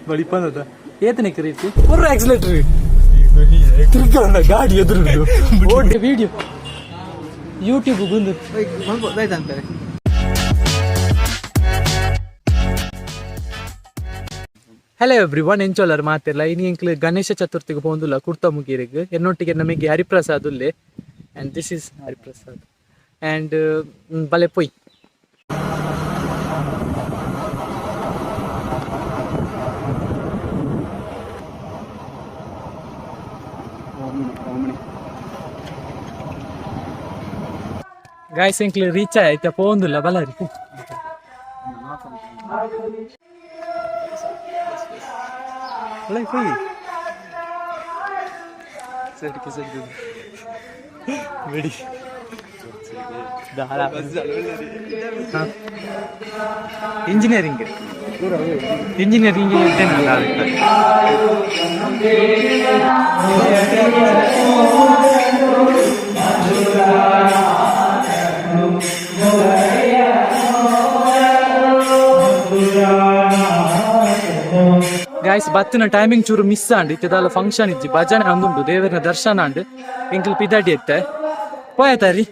ಬಳಿ ಬಂದದ ಏತನೆ ಕರೀತಿ ಪೂರ ಆಕ್ಸಿಲೇಟರ್ ಗಾಡಿ ಎದುರು ಓಡಿ ವಿಡಿಯೋ ಯೂಟ್ಯೂಬ್ ಬಂದು ಅಂತಾರೆ. ಹಲೋ ಎವ್ರಿವನ್ ಎಂಚೋಲರ್ ಮಾತಿಲ್ಲ ಇನ್ನು ಎಂಕ್ಲು ಗಣೇಶ ಚತುರ್ಥಿಗೆ ಹೋಗುದಿಲ್ಲ ಕುಡ್ತಮುಗೀರಿಗೆ ಎನ್ನೊಟ್ಟಿಗೆ ನಮಗೆ ಹರಿಪ್ರಸಾದ್ ಉಲ್ಲೆ and this is Hariprasad and ಬಲೆ ಪೊಯ್ ಗಾಯ್ಸ್ ಎಂಕ್ಲು ರೀಚ್ ಆಯ್ತಾ ಹೋಗುದಿಲ್ಲ ಬಲಾರಿ ಇಂಜಿನಿಯರಿಂಗ್ ಗಾಯ್ಸ್ ಬತ್ತಿನ ಟೈಮಿಂಗ್ ಚೂರು ಮಿಸ್ ಆಂಡ್ ಇತ್ತದಲ್ಲ ಫಂಕ್ಷನ್ ಇಜ್ಜಿ ಭಜನೆ ಅಂದುಂಡು ದೇವರಿನ ದರ್ಶನ ಅಂಡ್ ಎಂಕ್ಲು ಪಿದಾಡಿ ಎತ್ತೆ ಪೋಯತಾರಿ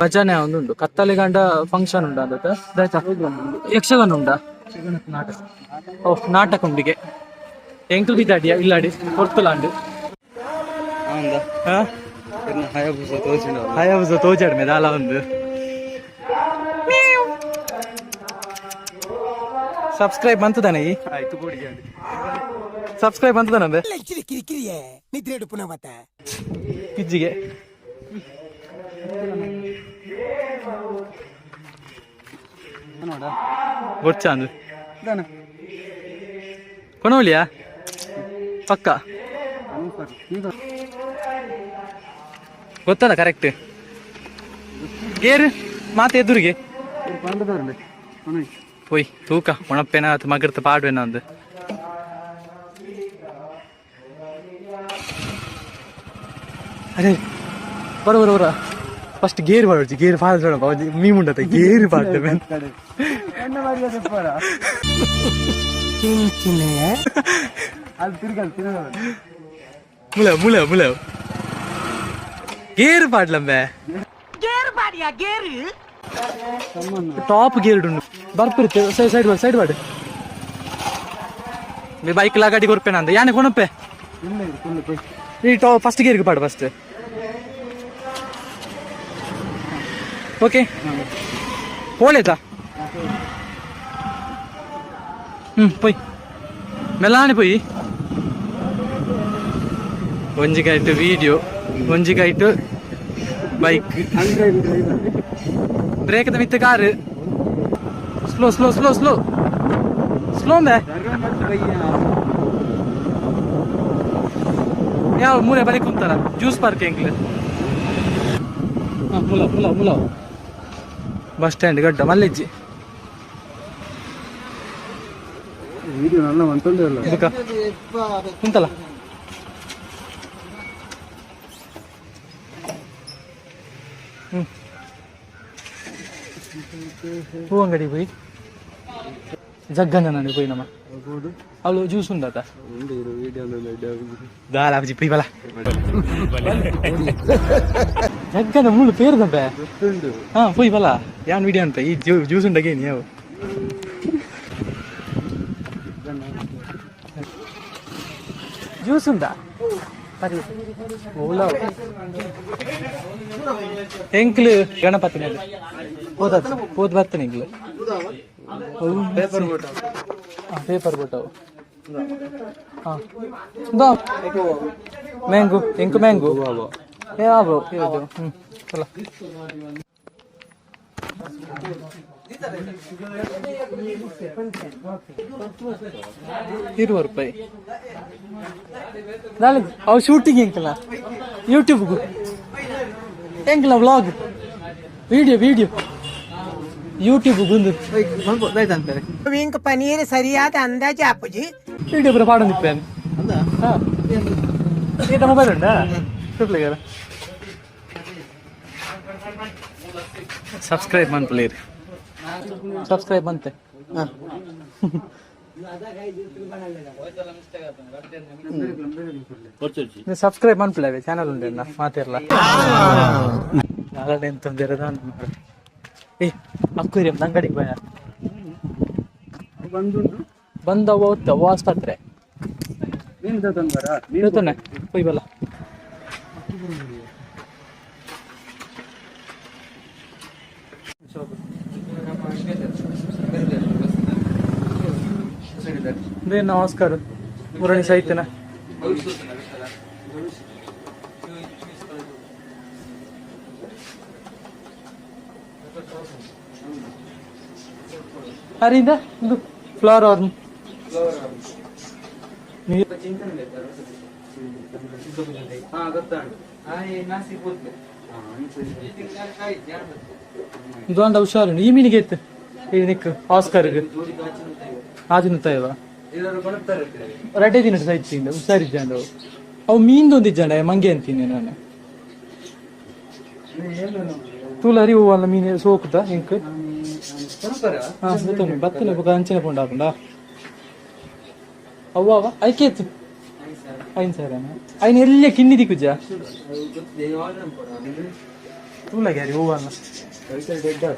ಭಜನೆ ಒಂದುಂಡು ಕತ್ತಲೆ ಗಂಡ ಫಂಕ್ಷನ್ ಉಂಡ ಅಂತ ಯಕ್ಷಗಾನ ಉಂಡ ಓಹ್ ನಾಟಕ ಉಂಡಿಗೆ ಎಂಕ್ಲು ಪಿದಾಡಿಯ ಇಲ್ಲಾಡಿ ಕೊರ್ತುಲಾಂಡು ಹಯಾಬುಸ ತೋಜಾಡ್ ಮೇಲೆ ಅಲ ಒಂದು ಸಬ್ಸ್ಕ್ರೈಬ್ ಬಂತದಾನೆ ಸಬ್ಸ್ಕ್ರೈಬ್ ಬಂತದಾನೆ ಪಿಜ್ಜಿಗೆ ಗೊಚ್ಚಾಂದು ಕೊನೋಳಿಯಾ ಪಕ್ಕ ಗೊತ್ತದ ಕರೆಕ್ಟ್ ಗೇರ್ ಮಾತೆ ಎದುರಿಗೆ போய் தூக்கா உனப்பேனா அது மகரத்தை பாடுவேனா வந்து அரே வர வர வர ஃபர்ஸ்ட் ಗೇರ್ பாடுச்சு ಗೇರ್ பாடுறோம் பாதி மீமுண்டத்தை ಗೇರ್ பாடுவேன் என்ன மாதிரியா போறா கிஞ்சினே அது திருகல் முல முல முல ಗೇರ್ பாடலம்பே ಗೇರ್ பாடியா ಗೇರ್ ಟಾಪ್ ಗೇರ್ ಉಂಟು ಬರ್ಪಿರುತ್ತೆ ಸೈಡ್ ಬಾಡು మీ బైక్ లాగాడి కొరిపోయినా అంద యానే కొనప్పే ఈ టాప్ ఫస్ట్ గేర్ కి పాడు ఫస్ట్ ఓకే పోలేదా పోయి మెల్లాని పోయి ಒಂಜಿಗಾಯ್ತು ವಿಡಿಯೋ ಒಂಜಿಗಾಯ್ತು ಬೈಕ್ ಬ್ರೇಕ್ ದ ಮಿತ್ತ car slow slow slow slow slow May ಯಾವ ಮೂಲೆ ಬರೀ ಕುಂತಾರ ಜ್ಯೂಸ್ ಪಾರ್ಕ್ ಎಂಗ್ಲೆ ಮುಲ ಮುಲ ಮುಲ ಬಸ್ ಸ್ಟ್ಯಾಂಡ್ ಗಡ್ಡ ಮಲ್ಲಿಜ್ಜಿ ಕುಂತಲ್ಲ ಹೂ ಅಂಗಡಿ పోయి జగ్గన్న పోయి నమ్మ అప్పుడు జ్యూస్ ఉందట దారాజీ పోయి బల జగ్గన్న ముళ్ళు పేరు దంపే పోయి బల యాన్ వీడియో అంత ఈ జ్యూస్ ఉండగే నీవు జ్యూస్ ఉందా మరి ఓలా ಎಂಕ್ಲು ಗಣಪತಿ ಪೋದ್ ಬರ್ತಾನೆ ಎಂಕ್ಲು ಪೇಪರ್ ಬೋಟವು ಮ್ಯಾಂಗೋ ಎಂಕು ಮ್ಯಾಂಗೋ ಯಾವ ಚಲ ₹20 ನಾಳೆ ಅವು ಶೂಟಿಂಗ್ ಎಂಕಲ್ಲ ಯೂಟ್ಯೂಬ್ಗೂ ಎಂಕಲ್ಲ ವ್ಲಾಗ್ ವಿಡಿಯೋ ಯೂಟ್ಯೂಬ್ ಬಂದು ಅಂತಾರೆ ಇಂಕ ಪನೀರ್ ಸರಿಯಾದ ಅಂದಾಜು ಆಪುಜಿ ಯೂಟ್ಯೂಬ್ ಪಾಡೊಂದು ಇಪ್ಪೇನು ಈತ ಮೊಬೈಲ್ ಉಂಟಾ ಸಬ್ಸ್ಕ್ರೈಬ್ ಮನ್ಪುಲೇರಿ ಸಬ್ಸ್ಕ್ರೈಬ್ ಅಂತೆ ಸಬ್ಸ್ಕ್ರೈಬ್ ಮನ್ಪುಲೇವೆ ಚಾನಲ್ ಉಂಡೆ ಮಾತಿರ್ಲ ಎಂತಂದಿರದ ಏ ಅಕ್ಕೂರಿಯಂ ಅಂಗಡಿಗೆ ಬಯ ಬಂದವ ಓದ್ತವ ಆಸ್ಪತ್ರೆ ಹೋಯ್ ಬಲ್ಲ ನಮಸ್ಕಾರ ಮುರಣಿ ಸಾಹಿತ್ಯನ ಅರಿಂದ ಇದು ಫ್ಲವರ್ ಅವ್ರ ಇದೊಂದು ಹುಷಾರು ಈ ಮೀನಿಗೆ ಇತ್ತು ಈ ನಿಕ್ ಆಸ್ಕರ್ಗೆ ಆದಿನ ತಯವ ರಡ್ಡೆ ದಿನ ಸಾಯ್ತಿಂದ ಹುಷಾರಿದ್ದ ಅವು ಮೀನ್ದೊಂದಿದ್ದ ಮಂಗೆ ಅಂತೀನಿ ನಾನು ತೂಲರಿ ಹೂವಲ್ಲ ಮೀನು ಸೋಕುತ್ತಾ ಇಂಕ್ ಬತ್ತನೆ ಅಂಚನೆ ಪೊಂಡ ಹಾಕೊಂಡ ಅವ್ವ ಐಕೇತು ಐನ್ ಸರ ಐನ್ ಎಲ್ಲ ಕಿನ್ನಿ ದಿಕ್ಕುಜ ತೂಲಗ್ಯಾರಿ ಹೂವನ್ನ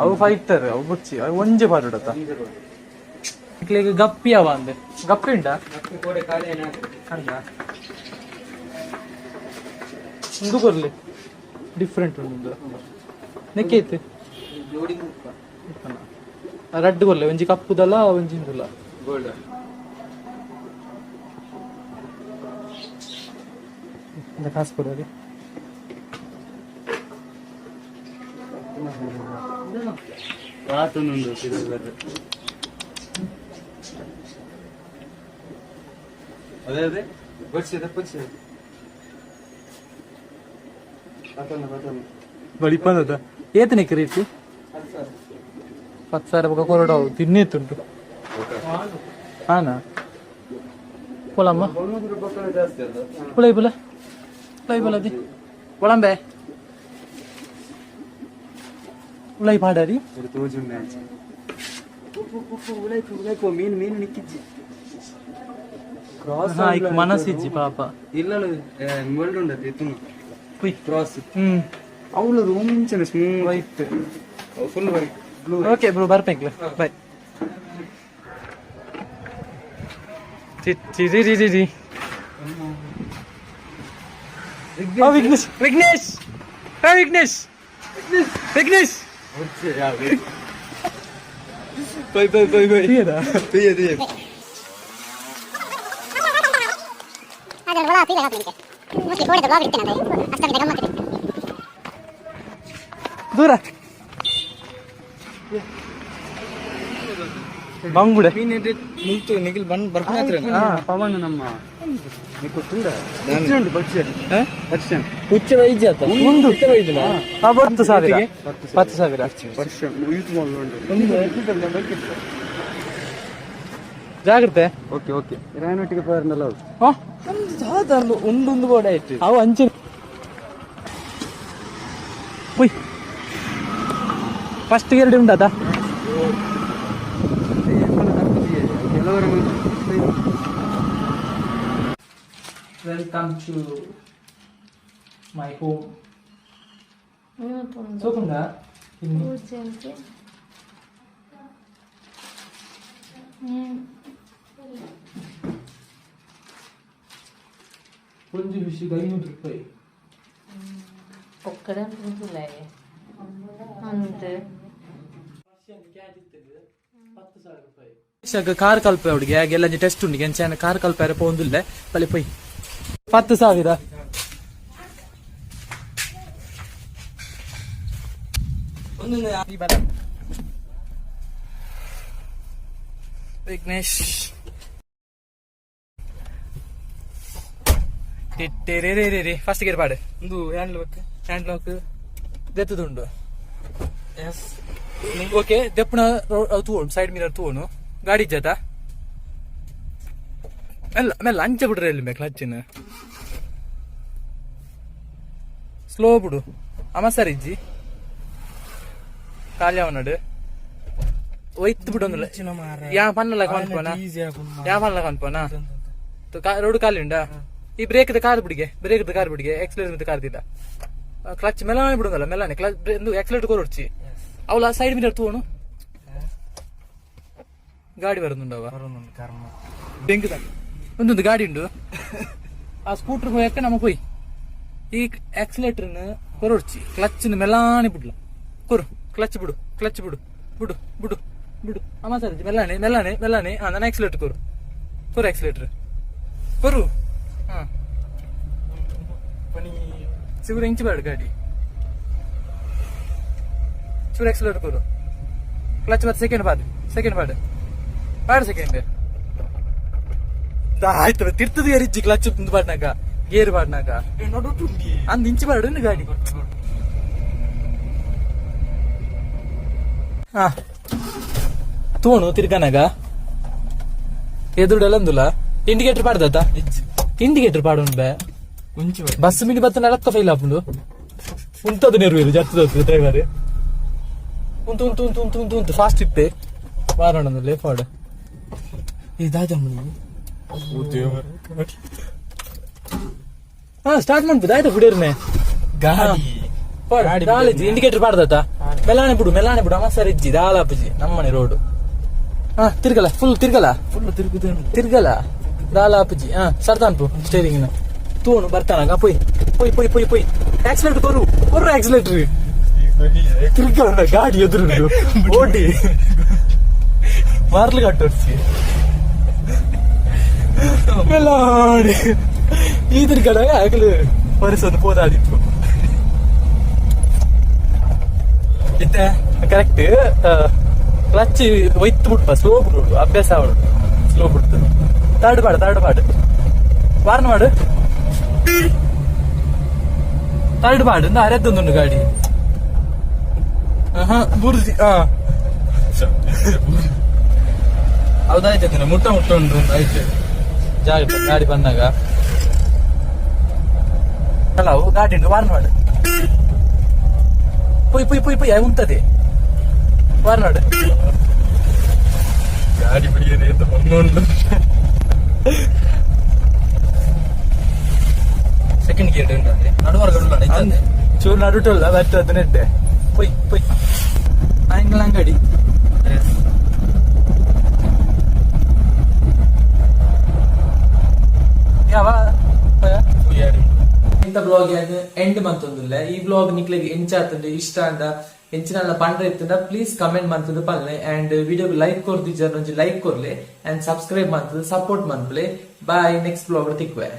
ಅವು ಫೈಟರ್ ಅವು ಬುಚ್ಚಿ ಅವು ಒಂಜೆ ಪಾರುಡತ್ತ ಗಪ್ಪಿ ಅವ ಅಂದೆ ಗಪ್ಪಿ ಉಂಟಾ ಒಂದು ಕೊರ್ಲಿ ಡಿಫ್ರೆಂಟ್ ಉಂಟು ನೆಕ್ಕೈತೆ ರಡ್ಡು ಕೊರ್ಲೆ ಒಂಜಿ ಕಪ್ಪುದಲ್ಲ ಒಂಜಿಂದಲ್ಲ ಕಾಸು ಕೊಡೋರಿ ಅದೇ ಅದೇ ಬಳಿಪದ ಏತನೆ ರೇಟ್ 10,000 ಕೊರಡ ತಿನ್ನೇತುಂಟು ಹಾನಾ ಪೊಲಮ್ಮ ಪುಳೈ ಪುಲ ಪುಳೈ ಪುಲದಿ ಪೊಳಂಬೆ ಉಳೈ ಪಾಡರಿ ಮೀನು ಮೀನು ನಿಕ್ಕಿಜ್ಜಿ ಮನಸ್ಸಿಜ್ಜಿ ಪಾಪ ಇಲ್ಲ ಕ್ರಾಸ್ ಅವಳು ರೂಮಿಂಚನೆ smooth white full white blue okay bro ಬರ್ಬೇಕಲ್ಲ ಬಾಯ್ ಚಿರಿ ವಿಘ್ನೇಶ್ ವಿಘ್ನೇಶ್ ವಿಘ್ನೇಶ್ ವಿಘ್ನೇಶ್ ಬೈ ದೂರ ಬಂಗುಡೆ ಮುಲ್ತು ನಿಖಿಲ್ ಬಂದು ಬರ್ತಾರೆ ಪವನ್ ನಮ್ಮ ಹುಚ್ಚ ವೈದ್ಯ ಮುಂದು 10,000 ಜಾಗ್ರತೆ ಓಕೆ ಓಕೆ ರಾಯನೊಟ್ಟಿಗೆ ಪವರ್ನಲ್ಲ ಒಂದು ಬೋರ್ಡ್ ಆಯ್ತು ಅವು ಅಂಚೆ ಫಸ್ಟ್ ಎರಡು ಉಂಟಾತ ವೆಲ್ಕಮ್ ಟು ಮೈ ಹೋಮ್ ಸೋಕುಂಡಾ ಒಂದು ವಿಷಯಕ್ಕೆ 500 ರೂಪಾಯಿ ಒಕ್ಕಡೆ ಅಂತೆ ಕಾರ್ ಕಲ್ಪ ಹುಡುಗಿ ಹಾಗೆಲ್ಲ ಟೆಸ್ಟ್ ಉಂಡಿಗೆ ಎಂಚ ಕಾರ್ ಕಲ್ಪ ಯಾರಪ್ಪ ಒಂದಿಲ್ಲ ಬಳಿ ಪೈ 10,000 ವಿಘ್ನೇಶ್ ಫಸ್ಟ್ ಗೇರ್ ಪಾಡು ಒಂದು ಹ್ಯಾಂಡ್ ಲಾಕ್ ದೆತ್ತದುಂಡು ಎಸ್ ಓಕೆ ದೆಪ್ಪನ ತೂಣು ಸೈಡ್ ಮಿರರ್ ತೂಣು ಗಾಡಿ ಜತ ಮೆಲ್ಲ ಮೆಲ್ಲ ಅಂಚೆ ಬಿಡ್ರೆ ಎಲ್ಲಿ ಬೇಕು ಹಚ್ಚಿನ ಸ್ಲೋ ಬಿಡು ಅಮ್ಮ ಸರ್ ಇಜ್ಜಿ ಖಾಲಿ ಅವನಡು ಒಯ್ತು ಬಿಡೊಂದಿಲ್ಲ ಯಾ ಪನ್ನಲ್ಲ ಕಾಣ್ಪೋನಾ ಯಾ ಪನ್ನಲ್ಲ ಕಾಣ್ಪೋನಾ ರೋಡ್ ಖಾಲಿ ಉಂಡಾ ಈ ಬ್ರೇಕ್ ಕಾರ್ ಬಿಡಿಗೆ ಎಕ್ಸಲೇಟರ್ ಕಾರ್ ದಿಲ್ಲ ಕ್ಲಚ್ ಮೆಲಾನೆ ಬಿಡೋದಲ್ಲ ಮೆಲಾನೆ ಕ್ಲಚ್ ಎಕ್ಸಲೇಟರ್ ಕೊರೊಡ್ಚಿ ಅವಳ ಸೈಡ್ ಮಿರರ್ ತೂಣು ಗಾಡಿ ಬರೋದುಂಡವ ಬೆಂಕದ ಒಂದೊಂದು ಗಾಡಿ ಉಂಡು ಆ ಸ್ಕೂಟರ್ ಹೋಯಕ್ಕ ನಮ್ಮ ಹೋಯ್ ಈ ಎಕ್ಸಲೇಟರ್ ಕೊರೊಡ್ಚಿ ಕ್ಲಚ್ ಮೆಲಾನೆ ಬಿಡ್ಲ ಕೊರು ಕ್ಲಚ್ ಬಿಡು ಬಿಡು ಅಮ್ಮ ಸರ್ ಮೆಲ್ಲಾನೆ ನನ್ನ ಎಕ್ಸಲೇಟರ್ ಕೊರು ಎಕ್ಸಲೇಟರ್ ಕೊರು ಹಾ ಸಿಗುರ ಇಂಚು ಬೇಡ ಗಾಡಿ ಚೂರು ಎಕ್ಸಲೇಟರ್ ಕೊರು ಕ್ಲಚ್ ಮತ್ತೆ ಸೆಕೆಂಡ್ ಪಾಡ್ ಸೆಕೆಂಡ್ ಆಯ್ತು ತಿರ್ತದ ಏರಿಜ್ಜಿ ಕ್ಲಚ್ ಪಾಡ್ನಾಗ ಗೇರ್ ಪಾಡ್ನಾಗ ಅಂದ್ ಇಂಚು ಬೇಡ ಗಾಡಿ ಹಾ ತೋಣು ತಿರ್ಗನಾಗ ಎದುರುಡೆಲ್ಲ ಅಂದುಲ ಇಂಡಿಕೇಟರ್ ಪಾಡ್ದತ್ತ ಇಂಡಿಕೇಟರ್ ಪಾಡೋನ್ ಬೇ ಬಸ್ ಮಿನಿ ಬತ್ತ ನಡತ್ತ ಫೈಲ್ ಹಾಪುಂಡು ಉಂತದು ನೆರವೇರು ಜತ್ತದ ಡ್ರೈವರ್ ಉಂತು ಫಾಸ್ಟ್ ಇತ್ತೆ ಬಾರೋಣ ಲೇಫಾಡ್ ಇದಾದಮ್ಮನಿ ಹಾ ಸ್ಟಾರ್ಟ್ ಮಾಡ್ಬೋದು ಆಯ್ತಾ ಬಿಡಿರ್ನೆ ಗಾಡಿ ಇಂಡಿಕೇಟರ್ ಪಾಡ್ದತ್ತ ಮೆಲಾನೆ ಬಿಡು ಅಮ್ಮ ಸರ್ ಇಜ್ಜಿ ದಾಲಾಪಜಿ ನಮ್ಮನೆ ರೋಡ್ ಹಾ ಫುಲ್ ತಿರ್ಗಲ ದಾಲಾಪಜಿ ಹಾ ಸರ್ದಾನ್ಪು ಸ್ಟೇರಿಂಗ್ ತೂಣು ಬರ್ತಾನಾಗ ಪೊಯ್ ಆಕ್ಸಿಲೇಟರ್ ಕೊರು ಆಕ್ಸಿಲೇಟರ್ ತಿರ್ಗ ಗಾಡಿ ಎದುರು ಓಡಿ ಮಾರ್ಲು ಕಟ್ಟೋರ್ಸಿ ಮೆಲಾಡಿ ಈ ತಿರ್ಗಡಾಗ ಆಗ್ಲು ಪರಿಸೋದು ಪೋದಾದಿತ್ತು ಇತ್ತೆ ಕರೆಕ್ಟ್ ಕ್ಲಚ್ ಒಯ್ತು ಬಿಟ್ಪ ಸ್ಲೋ ಬಿಡು ಅಭ್ಯಾಸ ಅವಳು ಸ್ಲೋ ಬಿಡ್ತು ತರ್ಡ್ ಪಾಡು ವಾರ್ನ್ ಮಾಡು ತರ್ಡ್ ಪಾಡು ಅರೆದ್ದೊಂದುಂಡು ಗಾಡಿ ಬುರ್ಜಿ ಹೌದಾಯ್ತು ಮುಟ್ಟ ಉಂಟು ಆಯ್ತು ಗಾಡಿ ಬಂದಾಗ ಅಲ್ಲ ಗಾಡಿ ಉಂಟು ವಾರ್ನ್ ಮಾಡು ಪೊಯ್ ಉಂಟದೆ ವಾರ್ನಾಡು ಗಾಡಿ ಬಿಡಿಯದೆ ಸೆಕೆಂಡ್ ಗೇರ್ ನಡುವರ್ಗ ಚೂರು ನಡುಟಲ್ಲ ಬರ್ತದ ನೆಟ್ಟೆ ಪೊಯ್ ಆಂಗ್ಲ ಅಂಗಡಿ ಯಾವ ಇಂಥ ಬ್ಲಾಗ್ ಎಂಡ್ ಮಂತೊಂದುಲ್ಲ ಈ ಬ್ಲಾಗ್ ನಿಕ್ಲೆಗೆ ಎಂಚಾತಂದ್ರೆ ಇಷ್ಟ ಅಂದ ಎಂಚಿನ ಪಂಡ ಇತ್ತಂದ ಪ್ಲೀಸ್ ಕಮೆಂಟ್ ಮಂತದ ಪಲ್ಲೆ ಅಂಡ್ ವಿಡಿಯೋ ಲೈಕ್ ಕೊರ್ದಿಜ್ಜ ಲೈಕ್ ಕೊರ್ಲೆ ಅಂಡ್ ಸಬ್ಸ್ಕ್ರೈಬ್ ಮಂತದ ಸಪೋರ್ಟ್ ಮಂತ್ಲೆ ಬಾಯ್ ನೆಕ್ಸ್ಟ್ ಬ್ಲಾಗ್ ತಿಕ್ವೆ